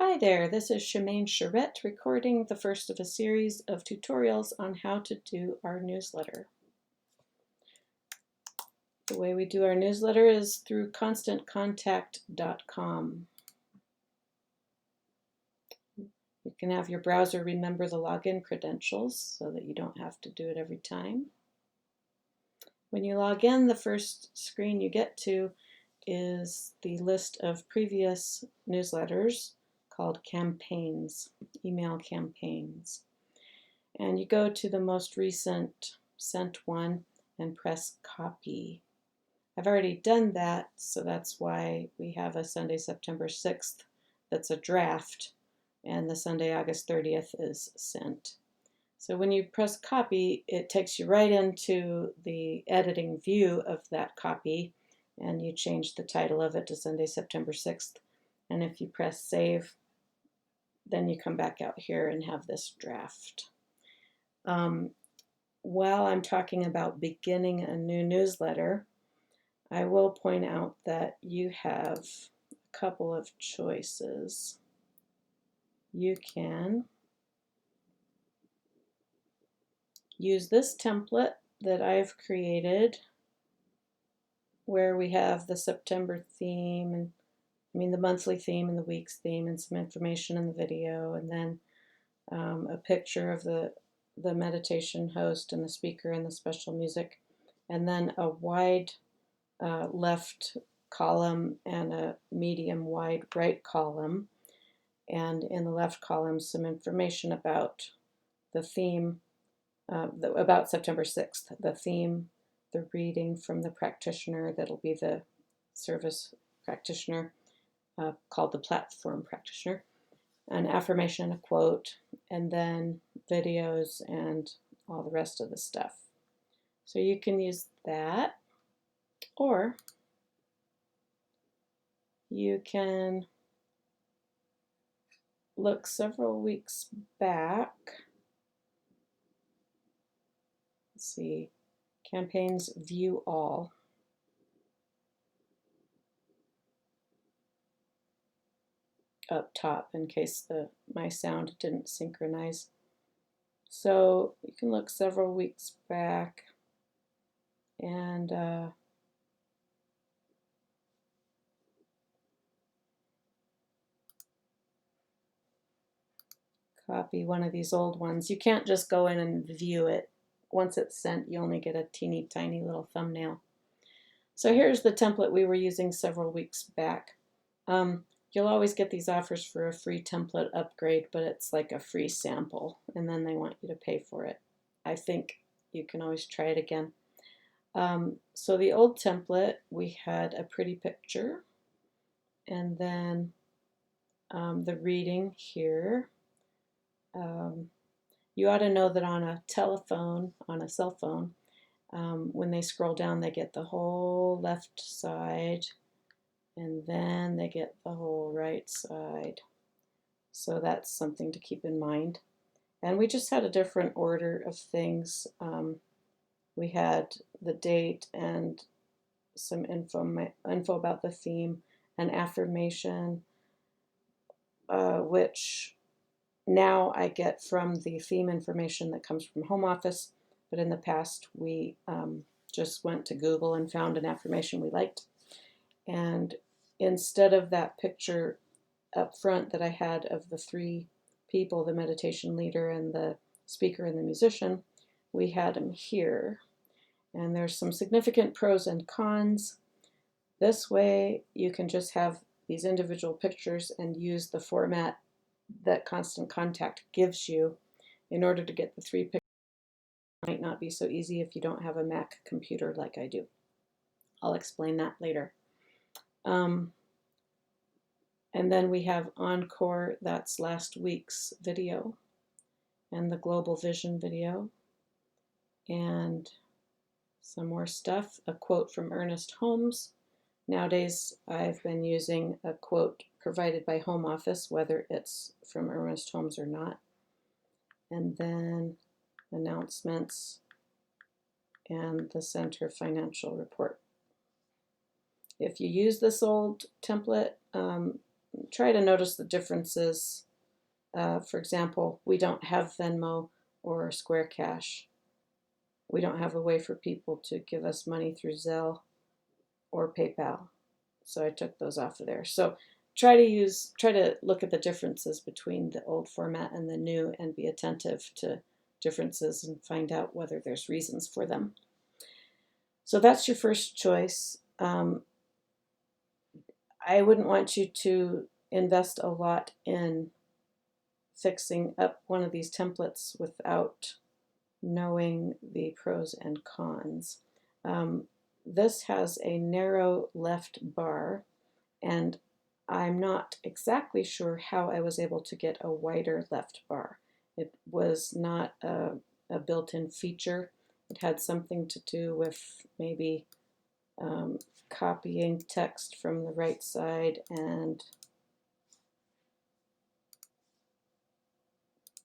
Hi there, this is Shemaine Charette recording the first of a series of tutorials on how to do our newsletter. The way we do our newsletter is through constantcontact.com. You can have your browser remember the login credentials so that you don't have to do it every time. When you log in, the first screen you get to is the list of previous newsletters called campaigns, email campaigns. And you go to the most recent sent one and press copy. I've already done that, so that's why we have a Sunday, September 6th that's a draft, and the Sunday, August 30th is sent. So when you press copy, it takes you right into the editing view of that copy, and you change the title of it to Sunday, September 6th. And if you press save, then you come back out here and have this draft. While I'm talking about beginning a new newsletter, I will point out that you have a couple of choices. You can use this template that I've created where we have the September theme and the monthly theme and the week's theme and some information in the video, and then a picture of the meditation host and the speaker and the special music, and then a wide left column and a medium wide right column, and in the left column some information about the theme, about September 6th, the theme, the reading from the practitioner that'll be the service practitioner called the platform practitioner, an affirmation, a quote, and then videos and all the rest of the stuff. So you can use that, or you can look several weeks back. Let's see, campaigns, view all. Up top in case my sound didn't synchronize. So you can look several weeks back and copy one of these old ones. You can't just go in and view it. Once it's sent, you only get a teeny tiny little thumbnail. So here's the template we were using several weeks back. You'll always get these offers for a free template upgrade, but it's like a free sample, and then they want you to pay for it. I think you can always try it again. So the old template, we had a pretty picture, and then the reading here. You ought to know that on a telephone, on a cell phone, when they scroll down, they get the whole left side, and then they get the whole right side. So that's something to keep in mind. And we just had a different order of things. We had the date and some info about the theme, an affirmation, which now I get from the theme information that comes from Home Office, but in the past we just went to Google and found an affirmation we liked. And instead of that picture up front that I had of the three people, the meditation leader and the speaker and the musician, we had them here. And there's some significant pros and cons. This way you can just have these individual pictures and use the format that Constant Contact gives you in order to get the three pictures. It might not be so easy if you don't have a Mac computer like I do. I'll explain that later. And then we have Encore, that's last week's video, and the Global Vision video, and some more stuff, a quote from Ernest Holmes. Nowadays, I've been using a quote provided by Home Office, whether it's from Ernest Holmes or not. And then announcements and the Center Financial Report. If you use this old template, try to notice the differences. For example, we don't have Venmo or Square Cash. We don't have a way for people to give us money through Zelle or PayPal. So I took those off of there. So try to look at the differences between the old format and the new and be attentive to differences and find out whether there's reasons for them. So that's your first choice. I wouldn't want you to invest a lot in fixing up one of these templates without knowing the pros and cons. This has a narrow left bar, and I'm not exactly sure how I was able to get a wider left bar. It was not a built-in feature. It had something to do with maybe copying text from the right side and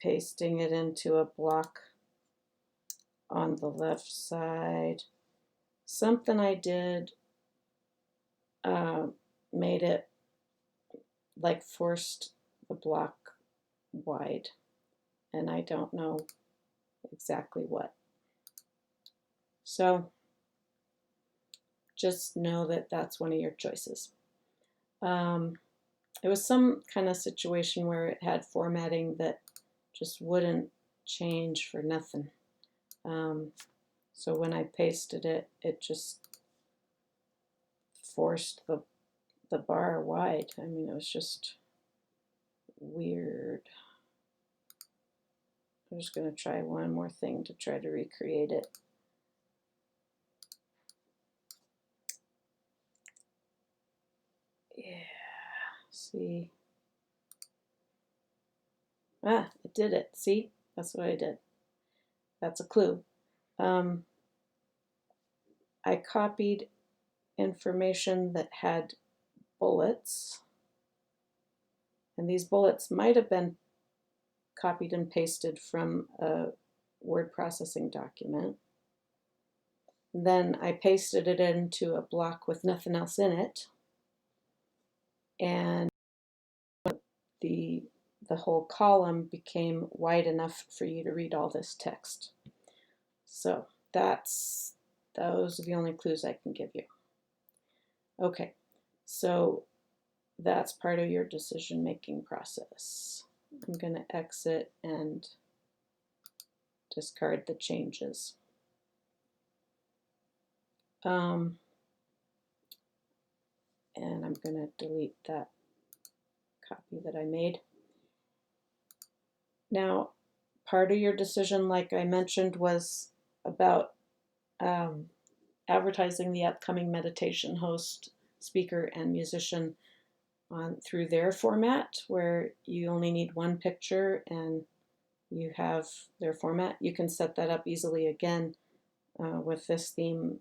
pasting it into a block on the left side. Something I did made it like forced the block wide, and I don't know exactly what. So just know that that's one of your choices. It was some kind of situation where it had formatting that just wouldn't change for nothing. So when I pasted it, it just forced the bar wide. I mean, it was just weird. I'm just going to try one more thing to try to recreate it. Yeah, see. Ah, it did it. See? That's what I did. That's a clue. I copied information that had bullets, and these bullets might have been copied and pasted from a word processing document. Then I pasted it into a block with nothing else in it, and the whole column became wide enough for you to read all this text. So those are the only clues I can give you. Okay, so that's part of your decision-making process. I'm going to exit and discard the changes. And I'm going to delete that copy that I made. Now, part of your decision, like I mentioned, was about advertising the upcoming meditation host, speaker, and musician through their format, where you only need one picture and you have their format. You can set that up easily again with this theme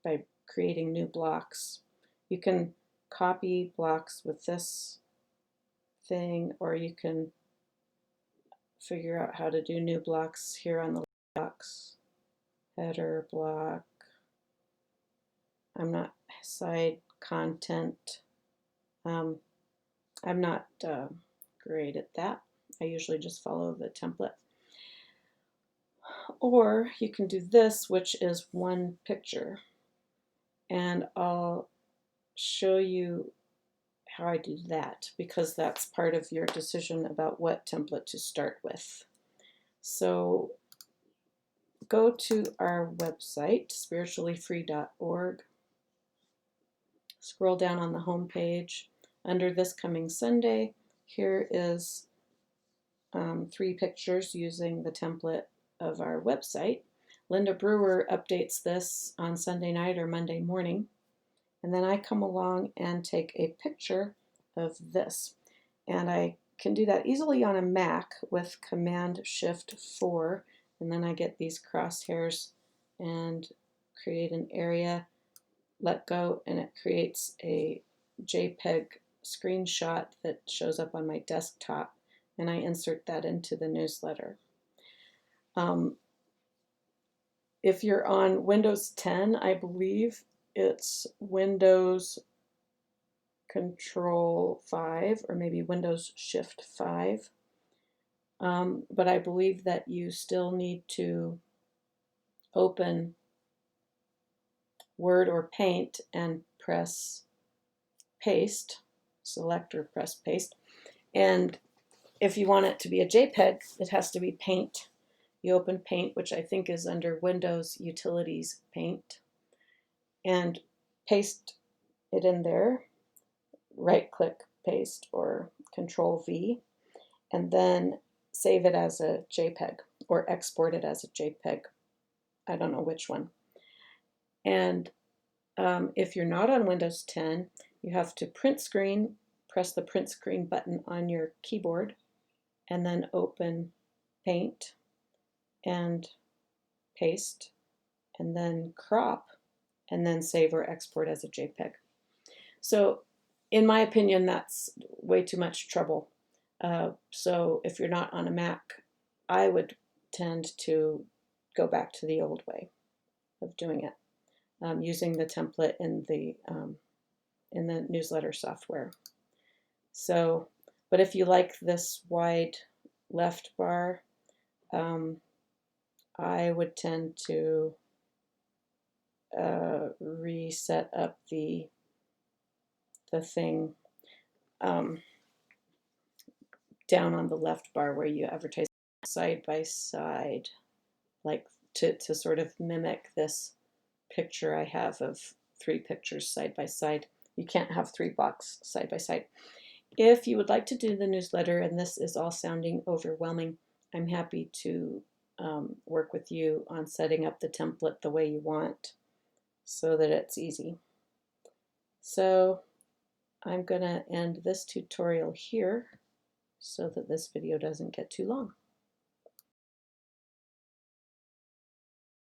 by creating new blocks. You can copy blocks with this thing, or you can figure out how to do new blocks here on the blocks. Header block. I'm not side content. I'm not great at that. I usually just follow the template. Or you can do this, which is one picture. And I'll show you how I do that, because that's part of your decision about what template to start with. So go to our website, spirituallyfree.org. Scroll down on the home page. Under This Coming Sunday, here is 3 pictures using the template of our website. Linda Brewer updates this on Sunday night or Monday morning. And then I come along and take a picture of this. And I can do that easily on a Mac with Command-Shift-4. And then I get these crosshairs and create an area, let go, and it creates a JPEG screenshot that shows up on my desktop. And I insert that into the newsletter. If you're on Windows 10, I believe, it's Windows Control 5 or maybe Windows Shift 5. But I believe that you still need to open Word or Paint and press paste, select or press paste. And if you want it to be a JPEG, it has to be Paint. You open Paint, which I think is under Windows Utilities Paint, and paste it in there. Right click paste or Control V, and then save it as a JPEG or export it as a JPEG. I don't know which one. And if you're not on Windows 10, you have to print screen, press the print screen button on your keyboard, and then open Paint and paste, and then crop, and then save or export as a JPEG. So in my opinion, that's way too much trouble. So if you're not on a Mac, I would tend to go back to the old way of doing it, using the template in the newsletter software. So, but if you like this wide left bar, I would tend to reset up the thing down on the left bar where you advertise side by side, like to sort of mimic this picture I have of 3 pictures side by side. You can't have 3 blocks side by side. If you would like to do the newsletter and this is all sounding overwhelming, I'm happy to work with you on setting up the template the way you want so that it's easy. So I'm going to end this tutorial here so that this video doesn't get too long.